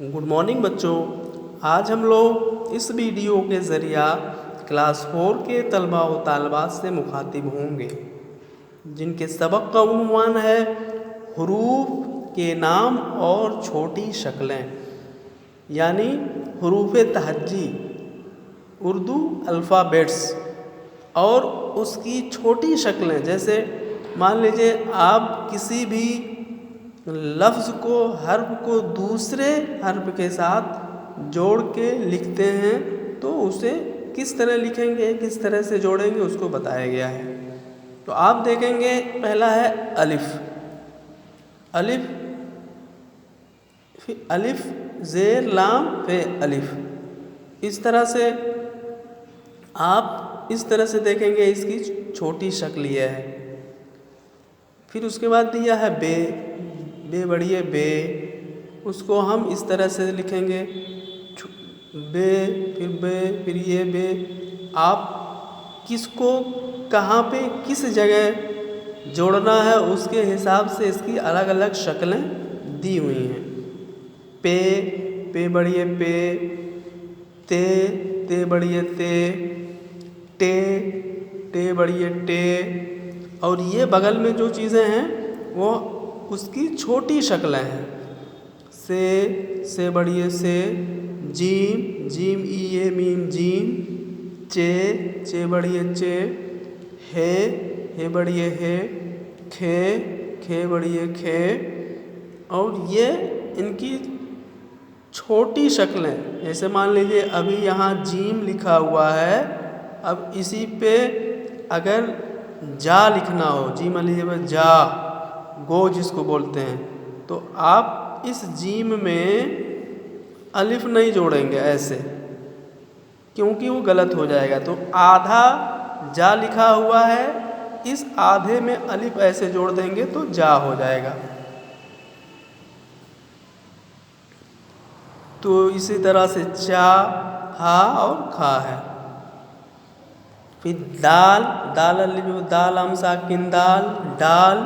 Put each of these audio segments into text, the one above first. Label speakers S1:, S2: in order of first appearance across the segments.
S1: Good morning बच्चों। आज हम लोग इस वीडियो के ज़रिया क्लास 4 के तलबा व तालबात से मुखातिब होंगे जिनके सबक का उन्वान है हुरूफ के नाम और छोटी शक्लें, यानी हुरूफ तहज्जी उर्दू अल्फ़ाबेट्स और उसकी छोटी शक्लें। जैसे मान लीजिए आप किसी भी लफ्ज़ को, हर्फ को दूसरे हर्फ के साथ जोड़ के लिखते हैं तो उसे किस तरह लिखेंगे, किस तरह से जोड़ेंगे, उसको बताया गया है। तो आप देखेंगे, पहला है अलिफ। अलिफ, फिर अलिफ ज़ेर लाम फे अलिफ। इस तरह से आप इस तरह से देखेंगे, इसकी छोटी शक्ल यह है। फिर उसके बाद दिया है बे, बे बढ़िए बे, उसको हम इस तरह से लिखेंगे बे, फिर बे, फिर ये बे। आप किसको कहाँ पे किस जगह जोड़ना है उसके हिसाब से इसकी अलग अलग शक्लें दी हुई हैं। पे, पे बढ़िए पे, ते, ते बढ़िए ते, टे, टे बढ़िए टे। और ये बगल में जो चीज़ें हैं वो उसकी छोटी शक्लें हैं। से बढ़िए से, जीम, जीम ई ये मीम जीम, चे बढ़िए चे, हे बढ़िए हे, खे बढ़िए खे। और ये इनकी छोटी शक्लें, जैसे मान लीजिए अभी यहाँ जीम लिखा हुआ है, अब इसी पे अगर जा लिखना हो, जी मान लीजिए जा, गो जिसको बोलते हैं, तो आप इस जीम में अलिफ नहीं जोड़ेंगे ऐसे, क्योंकि वो गलत हो जाएगा। तो आधा जा लिखा हुआ है, इस आधे में अलिफ ऐसे जोड़ देंगे तो जा हो जाएगा। तो इसी तरह से चा, हा और खा है। फिर दाल, दाल जो दाल हम साकिन दाल, डाल,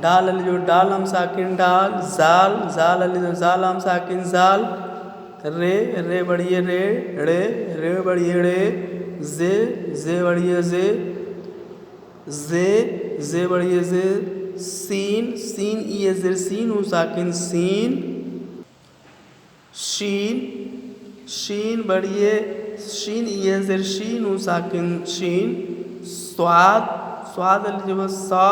S1: डाल जो डाल हम साकिन डाल, जाल, जाल जो जाल हम साकिन जाल, रे बढ़िए रे, रे बढ़िए रे, जे बढ़िए जे बढ़िए जे, सीन, सीन ये जेर सीन हूँ साकिन सीन, शीन बढ़िए शीन ये जेर शीन हूँ साकिन शीन, स्वाद, स्वाद जो सा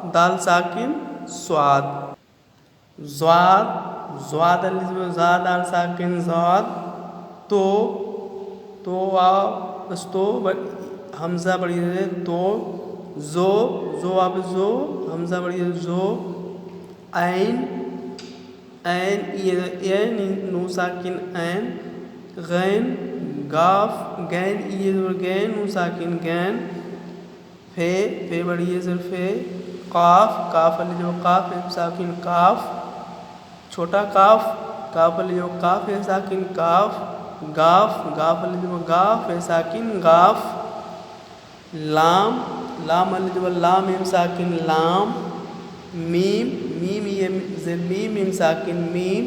S1: दाल साकिन स्वाद, ज़्वाद, ज़्वाद जो जा दाल साकिन ज़्वाद, तो बस तो हमज़ा बढ़िए तो, जो आप जो हमज़ा बढ़िए जो, ऐन, ये नू साकिन ऐन, गैन, गाफ, गैन ये गैन नू साकिन गैन, फे बढ़िए सर फे, काफ, काफ अली जो काफ है साकिन काफ, छोटा काफ, काफ अली जो काफ है साकिन काफ, गाफ, गाफ अली जो गाफ है साकिन गाफ, लाम, लाम अली जो लाम है साकिन लाम, मीम, मीम ये मीम मीम साकिन मीम,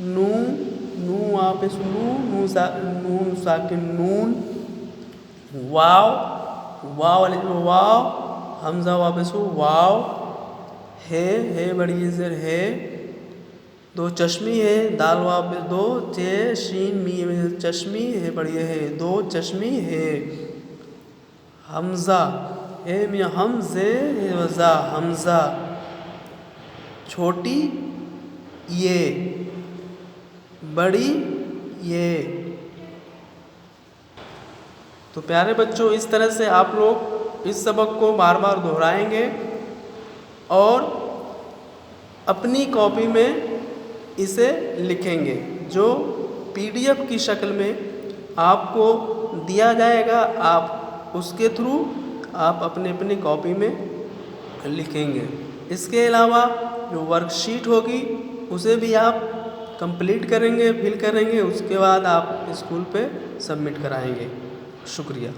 S1: नू आप नू साकिन नून, वाव, वाव वाले जो वाव, हमजा वापस वाव, है बढ़िए सर है, दो चश्मी है, दाल वापस दो, चे शीन मी चश्मी है बढ़िए है, दो चश्मी है, हमजा है में हमजे वज़ा हमजा, छोटी ये, बड़ी ये। तो प्यारे बच्चों, इस तरह से आप लोग इस सबक को बार बार दोहराएंगे और अपनी कॉपी में इसे लिखेंगे, जो PDF की शक्ल में आपको दिया जाएगा। आप उसके थ्रू आप अपने कॉपी में लिखेंगे। इसके अलावा जो वर्कशीट होगी उसे भी आप कंप्लीट करेंगे, फिल करेंगे, उसके बाद आप स्कूल पे सबमिट कराएंगे। शुक्रिया।